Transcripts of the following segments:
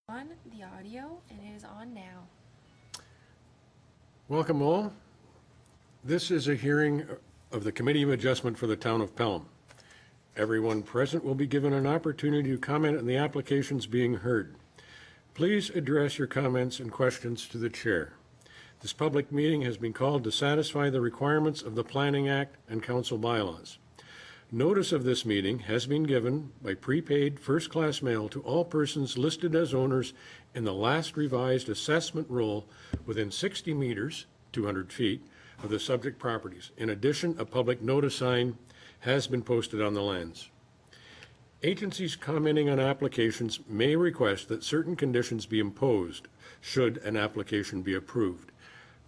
On the audio, and it is on now. Welcome all. This is a hearing of the Committee of Adjustment for the Town of Pelham. Everyone present will be given an opportunity to comment on the applications being heard. Please address your comments and questions to the chair. This public meeting has been called to satisfy the requirements of the Planning Act and Council bylaws. Notice of this meeting has been given by prepaid first-class mail to all persons listed as owners in the last revised assessment roll within 60 meters, 200 feet, of the subject properties. In addition, a public notice sign has been posted on the lands. Agencies commenting on applications may request that certain conditions be imposed should an application be approved.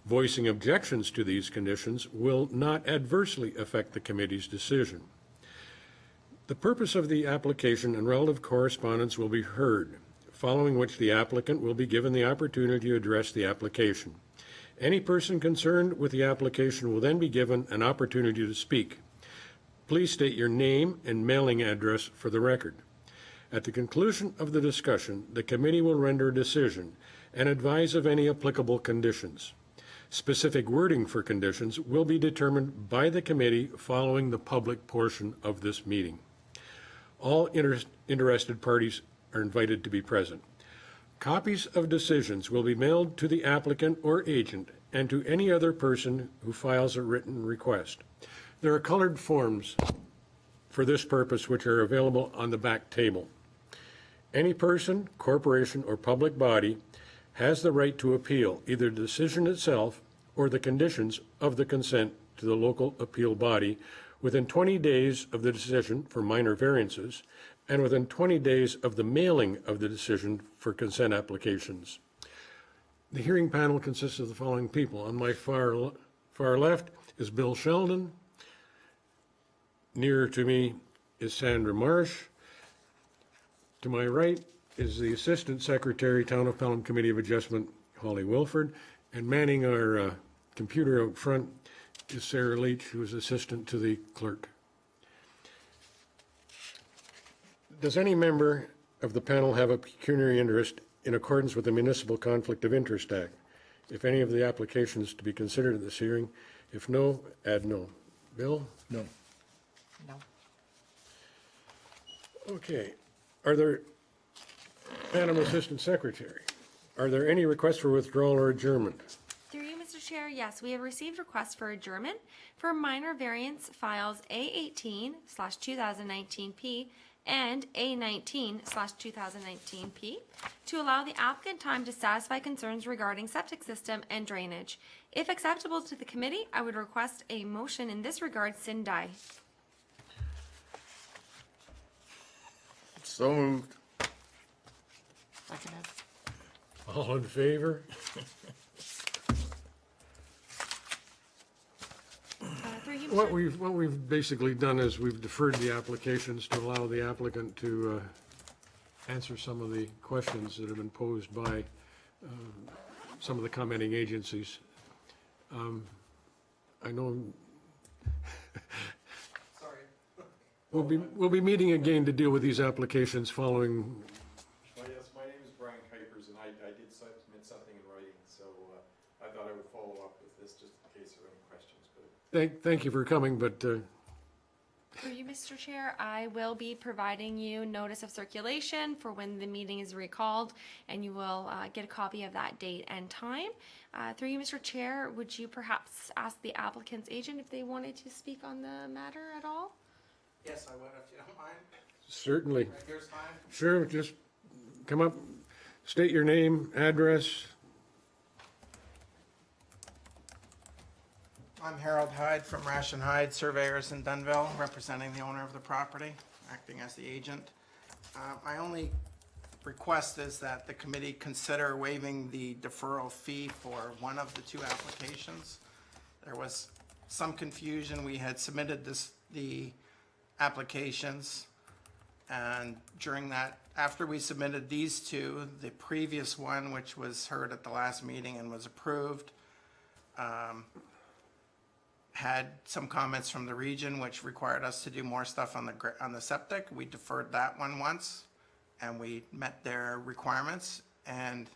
Voicing objections to these conditions will not adversely affect the committee's decision. The purpose of the application and relative correspondence will be heard, following which the applicant will be given the opportunity to address the application. Any person concerned with the application will then be given an opportunity to speak. Please state your name and mailing address for the record. At the conclusion of the discussion, the committee will render a decision and advise of any applicable conditions. Specific wording for conditions will be determined by the committee following the public portion of this meeting. All interested parties are invited to be present. Copies of decisions will be mailed to the applicant or agent and to any other person who files a written request. There are colored forms for this purpose which are available on the back table. Any person, corporation, or public body has the right to appeal either the decision itself or the conditions of the consent to the local appeal body within 20 days of the decision for minor variances, and within 20 days of the mailing of the decision for consent applications. The hearing panel consists of the following people. On my far left is Bill Sheldon. Nearer to me is Sandra Marsh. To my right is the Assistant Secretary, Town of Pelham Committee of Adjustment, Holly Wilford. And manning our computer out front is Sarah Leach, who is assistant to the clerk. Does any member of the panel have a pecuniary interest in accordance with the Municipal Conflict of Interest Act? If any of the applications to be considered at this hearing, if no, add no. Bill? No. No. Okay. Madam Assistant Secretary, are there any requests for withdrawal or adjournment? Through you, Mr. Chair, yes, we have received requests for adjournment for minor variance files A18/2019P and A19/2019P to allow the applicant time to satisfy concerns regarding septic system and drainage. If acceptable to the committee, I would request a motion in this regard, sin die. So moved. Seconded. All in favor? Through you, What we've basically done is we've deferred the applications to allow the applicant to answer some of the questions that have been posed by some of the commenting agencies. I know. Sorry. We'll be meeting again to deal with these applications following. Well, yes, my name is Brian Kuipers, and I did submit something in writing, so I thought I would follow up with this just in case there were any questions. But Thank you for coming, but Through you, Mr. Chair, I will be providing you notice of circulation for when the meeting is recalled, and you will get a copy of that date and time. Through you, Mr. Chair, would you perhaps ask the applicant's agent if they wanted to speak on the matter at all? yes, I would, if you don't mind. certainly. Right here's fine. Sure, just come up, state your name, address. I'm Harold Hyde from Rash and Hyde Surveyors in Dunville, representing the owner of the property, acting as the agent. My only request is that the committee consider waiving the deferral fee for one of the two applications. There was some confusion. We had submitted the applications, and during that, after we submitted these two, the previous one, which was heard at the last meeting and was approved, had some comments from the region which required us to do more stuff on the septic. We deferred that one once, and we met their requirements. And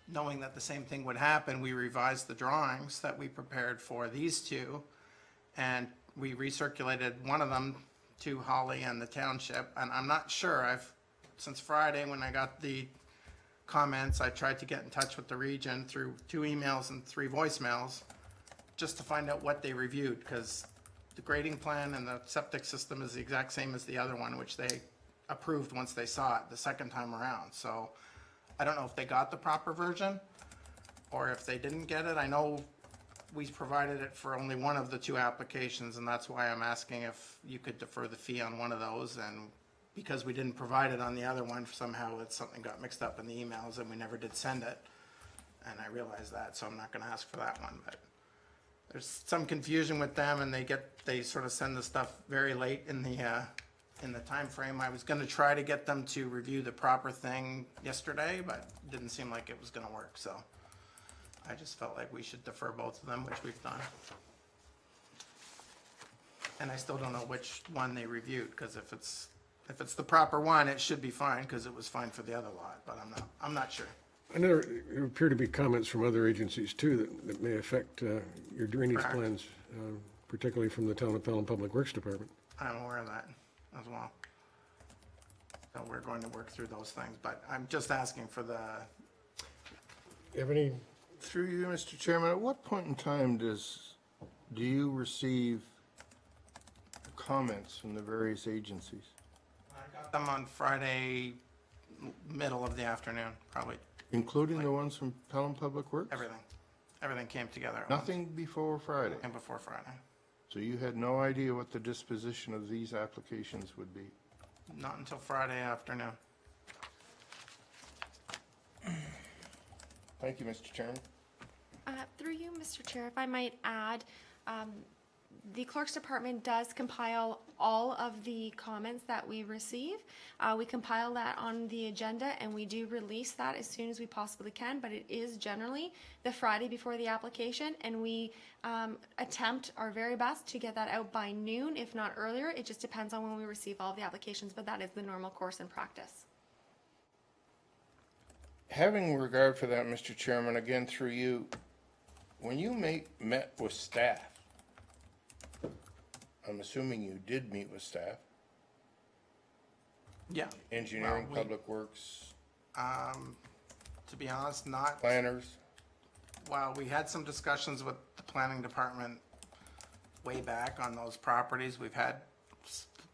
knowing that the same thing would happen, we revised the drawings that we prepared for these two, and we recirculated one of them to Holly and the township. And I'm not sure, since Friday when I got the comments, I tried to get in touch with the region through 2 emails and 3 voicemails just to find out what they reviewed, because the grading plan and the septic system is the exact same as the other one, which they approved once they saw it the second time around. So I don't know if they got the proper version or if they didn't get it. I know we provided it for only one of the 2 applications, and that's why I'm asking if you could defer the fee on one of those. And because we didn't provide it on the other one, somehow something got mixed up in the emails and we never did send it. And I realize that, so I'm not gonna ask for that one, but there's some confusion with them, and they sort of send the stuff very late in the time frame. I was gonna try to get them to review the proper thing yesterday, but it didn't seem like it was gonna work, so I just felt like we should defer both of them, which we've done. And I still don't know which one they reviewed, because if it's the proper one, it should be fine, because it was fine for the other lot, but I'm not sure. I know there appear to be comments from other agencies too that may affect your drainage Correct. plans, particularly from the Town of Pelham Public Works Department. I'm aware of that as well. So we're going to work through those things, but I'm just asking for the, You have any, Through you, Mr. Chairman, at what point in time do you receive comments from the various agencies? I got them on Friday, middle of the afternoon, probably Including the ones from Pelham Public Works? everything. Everything came together at once. Nothing before Friday? And before Friday. So you had no idea what the disposition of these applications would be? Not until Friday afternoon. Thank you, Mr. Chairman. Through you, Mr. Chair, if I might add, the clerk's department does compile all of the comments that we receive. We compile that on the agenda, and we do release that as soon as we possibly can, but it is generally the Friday before the application, and we attempt our very best to get that out by noon, if not earlier. It just depends on when we receive all of the applications, but that is the normal course and practice. Having regard for that, Mr. Chairman, again through you, when you met with staff, I'm assuming you did meet with staff, Yeah. engineering, Well, public works, To be honest, not, planners. well, we had some discussions with the planning department way back on those properties. We've had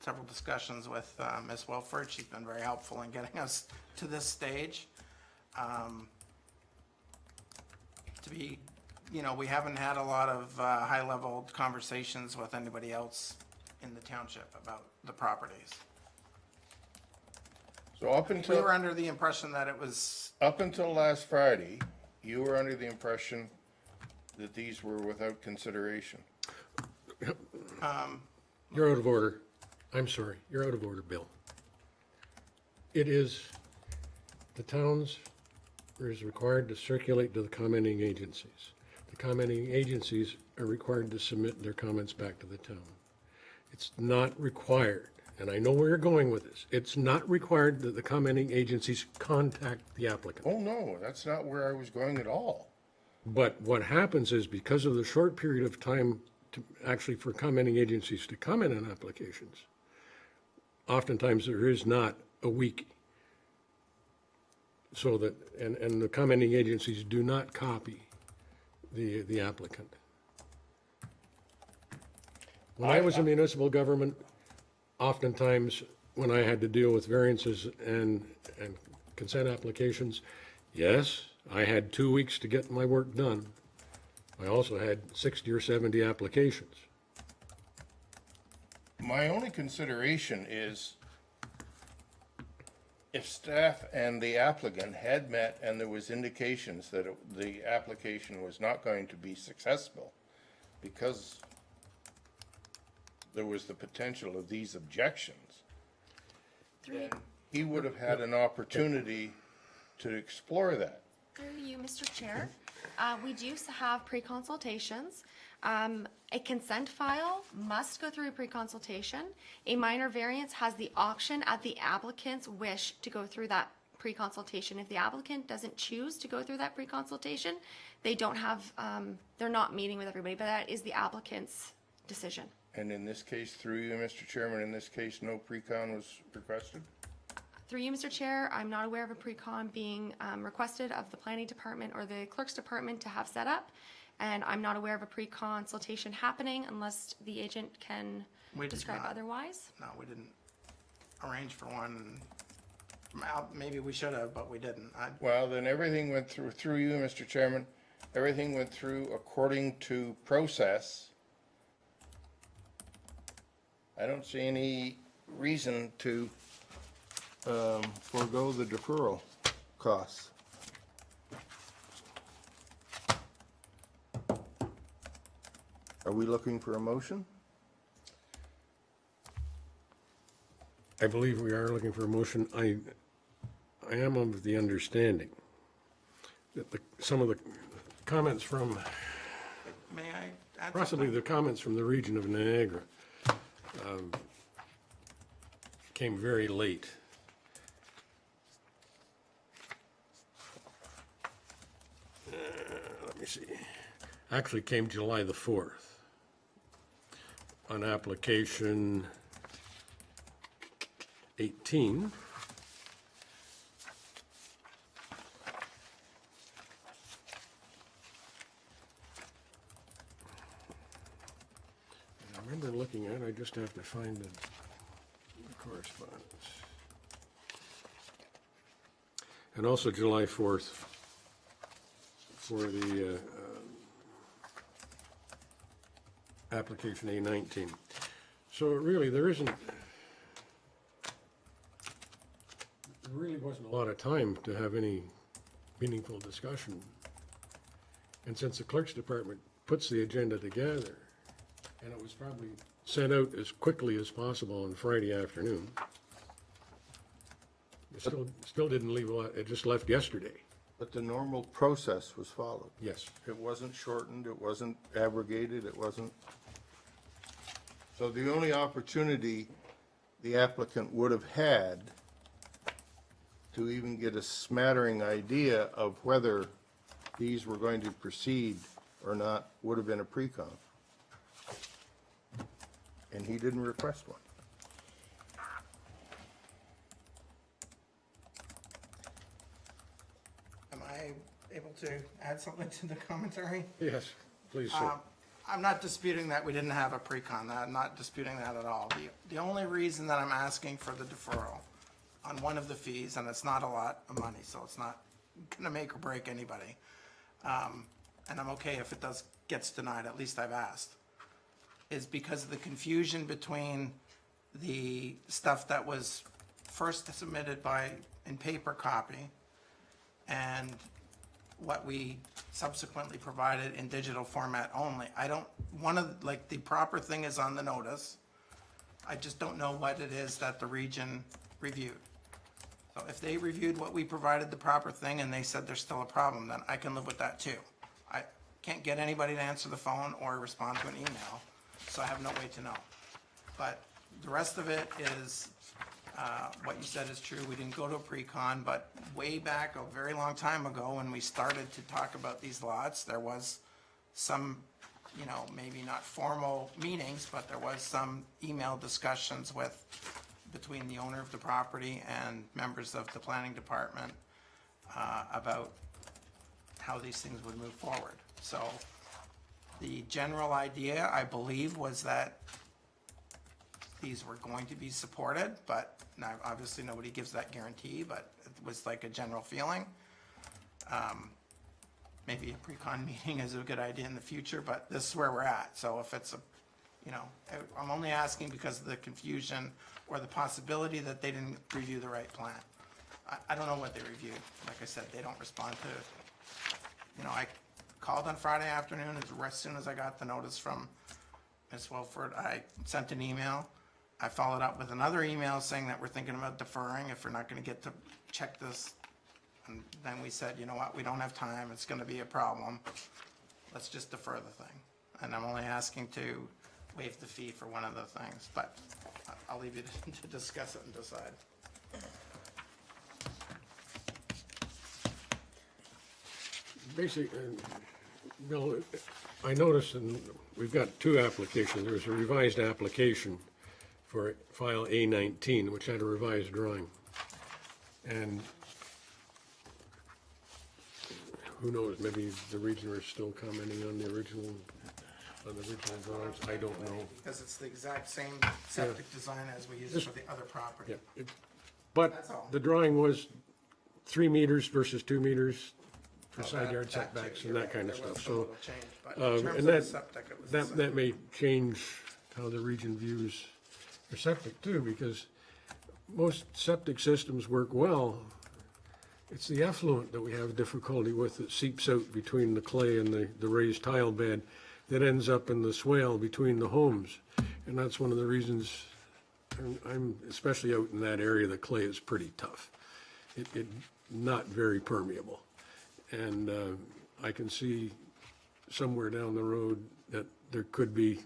several discussions with Ms. Wilford. She's been very helpful in getting us to this stage. We haven't had a lot of high-level conversations with anybody else in the township about the properties. So up We until. were under the impression that it was, Up until last Friday, you were under the impression that these were without consideration. you're out of order. I'm sorry, you're out of order, Bill. It is, the towns is required to circulate to the commenting agencies. The commenting agencies are required to submit their comments back to the town. It's not required, and I know where you're going with this. It's not required that the commenting agencies contact the applicant. Oh, no, that's not where I was going at all. But what happens is, because of the short period of time actually for commenting agencies to comment on applications, oftentimes there is not a week. So that, and the commenting agencies do not copy the applicant. When I was in municipal government, oftentimes when I had to deal with variances and consent applications, yes, I had 2 weeks to get my work done. I also had 60 or 70 applications. My only consideration is if staff and the applicant had met and there was indications that the application was not going to be successful because there was the potential of these objections, then he would have had an opportunity to explore that. Through you, Mr. Chair, we do have pre-consultations. A consent file must go through a pre-consultation. A minor variance has the option at the applicant's wish to go through that pre-consultation. If the applicant doesn't choose to go through that pre-consultation, they don't have, they're not meeting with everybody, but that is the applicant's decision. And in this case, through you, Mr. Chairman, in this case, no pre-con was requested? Through you, Mr. Chair, I'm not aware of a pre-con being requested of the planning department or the clerk's department to have set up, and I'm not aware of a pre-consultation happening unless the agent can We did describe not. otherwise. No, we didn't arrange for one. Maybe we should have, but we didn't. Well, then everything went through you, Mr. Chairman. Everything went through according to process. I don't see any reason to forego the deferral costs. Are we looking for a motion? I believe we are looking for a motion. I am of the understanding that some of the comments from, May I add possibly something? the comments from the region of Niagara came very late. Let me see. Actually came July the 4th on application 18. I remember looking at it, I just have to find the correspondence. And also July 4th for the application A19. So really, there really wasn't a lot of time to have any meaningful discussion. And since the clerk's department puts the agenda together, and it was probably sent out as quickly as possible on Friday afternoon, it still didn't leave a lot, it just left yesterday. But the normal process was followed. Yes. It wasn't shortened, it wasn't abrogated, it wasn't. So the only opportunity the applicant would have had to even get a smattering idea of whether these were going to proceed or not would have been a pre-con. And he didn't request one. Am I able to add something to the commentary? Yes, please, sir. I'm not disputing that we didn't have a pre-con. I'm not disputing that at all. The only reason that I'm asking for the deferral on one of the fees, and it's not a lot of money, so it's not gonna make or break anybody. And I'm okay if it gets denied, at least I've asked, is because of the confusion between the stuff that was first submitted in paper copy and what we subsequently provided in digital format only. The proper thing is on the notice. I just don't know what it is that the region reviewed. So if they reviewed what we provided, the proper thing, and they said there's still a problem, then I can live with that too. I can't get anybody to answer the phone or respond to an email, so I have no way to know. But the rest of it is, what you said is true. We didn't go to a pre-con, but way back, a very long time ago, when we started to talk about these lots, there was some, maybe not formal meetings, but there was some email discussions between the owner of the property and members of the planning department about how these things would move forward. So the general idea, I believe, was that these were going to be supported, but now obviously nobody gives that guarantee, but it was like a general feeling. Maybe a pre-con meeting is a good idea in the future, but this is where we're at. So if it's I'm only asking because of the confusion or the possibility that they didn't review the right plan. I don't know what they reviewed. Like I said, they don't respond to, I called on Friday afternoon, as soon as I got the notice from Ms. Wilford, I sent an email. I followed up with another email saying that we're thinking about deferring if we're not gonna get to check this. And then we said, you know what, we don't have time, it's gonna be a problem. Let's just defer the thing. And I'm only asking to waive the fee for one of the things, but I'll leave you to discuss it and decide. Basically, Bill, I noticed, and we've got two applications. There was a revised application for file A19, which had a revised drawing. And who knows, maybe the region are still commenting on the original drawings, I don't know. Because it's the exact same septic design as we used for the other property. Yeah, That's but all. the drawing was 3 meters versus 2 meters for Oh, side yard that setbacks too, and you're that right, kind of there was stuff, some so. little change, but in terms And of the that, septic, it was the same. that may change how the region views their septic too, because most septic systems work well. It's the effluent that we have difficulty with that seeps out between the clay and the raised tile bed that ends up in the swale between the homes. And that's one of the reasons I'm especially out in that area, the clay is pretty tough. It not very permeable. And I can see somewhere down the road that there could be,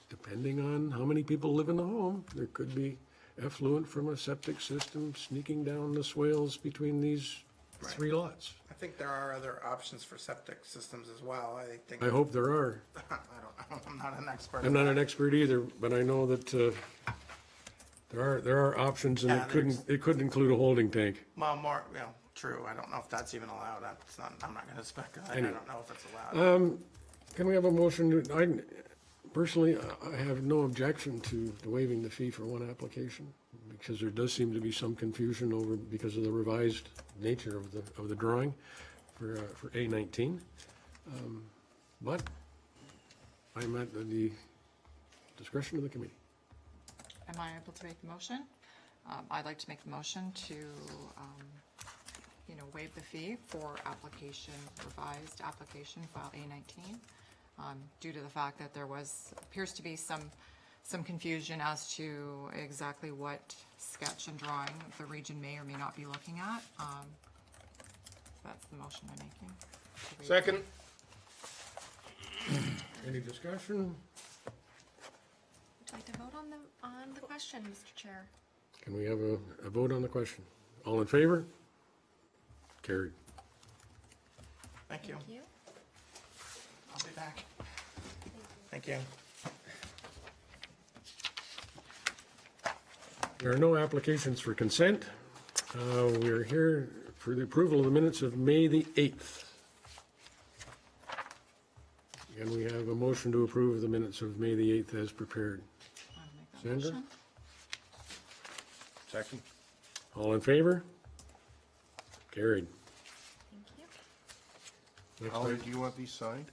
depending on how many people live in the home, there could be effluent from a septic system sneaking down the swales between these three lots. I think there are other options for septic systems as well. I think, I hope there are. I'm not an expert. I'm not an expert either, but I know that there are options, and Yeah, it couldn't include a holding tank. Well, more, true. I don't know if that's even allowed. That's not, I'm not gonna speculate. I Anyway. don't know if it's allowed. Can we have a motion? Personally, I have no objection to waiving the fee for one application, because there does seem to be some confusion over, because of the revised nature of the drawing for A19. But I'm at the discretion of the committee. Am I able to make the motion? I'd like to make the motion to, waive the fee for revised application file A19, due to the fact that there appears to be some confusion as to exactly what sketch and drawing the region may or may not be looking at. That's the motion I'm making. to waive the Second. Any discussion? Would you like to vote on the question, Mr. Chair? Can we have a vote on the question? All in favor? Carried. Thank you. Thank you. I'll be back. Thank you. There are no applications for consent. We are here for the approval of the minutes of May the 8th. And we have a motion to approve the minutes of May the 8th as prepared. I'll make that Sandra? motion. Second. All in favor? Carried. Thank you. Next Holly, item. do you want these signed?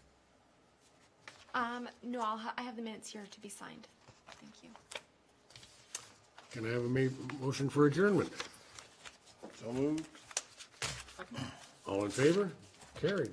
No, I have the minutes here to be signed. Thank you. Can I have a motion for adjournment? So moved. All in favor? Carried.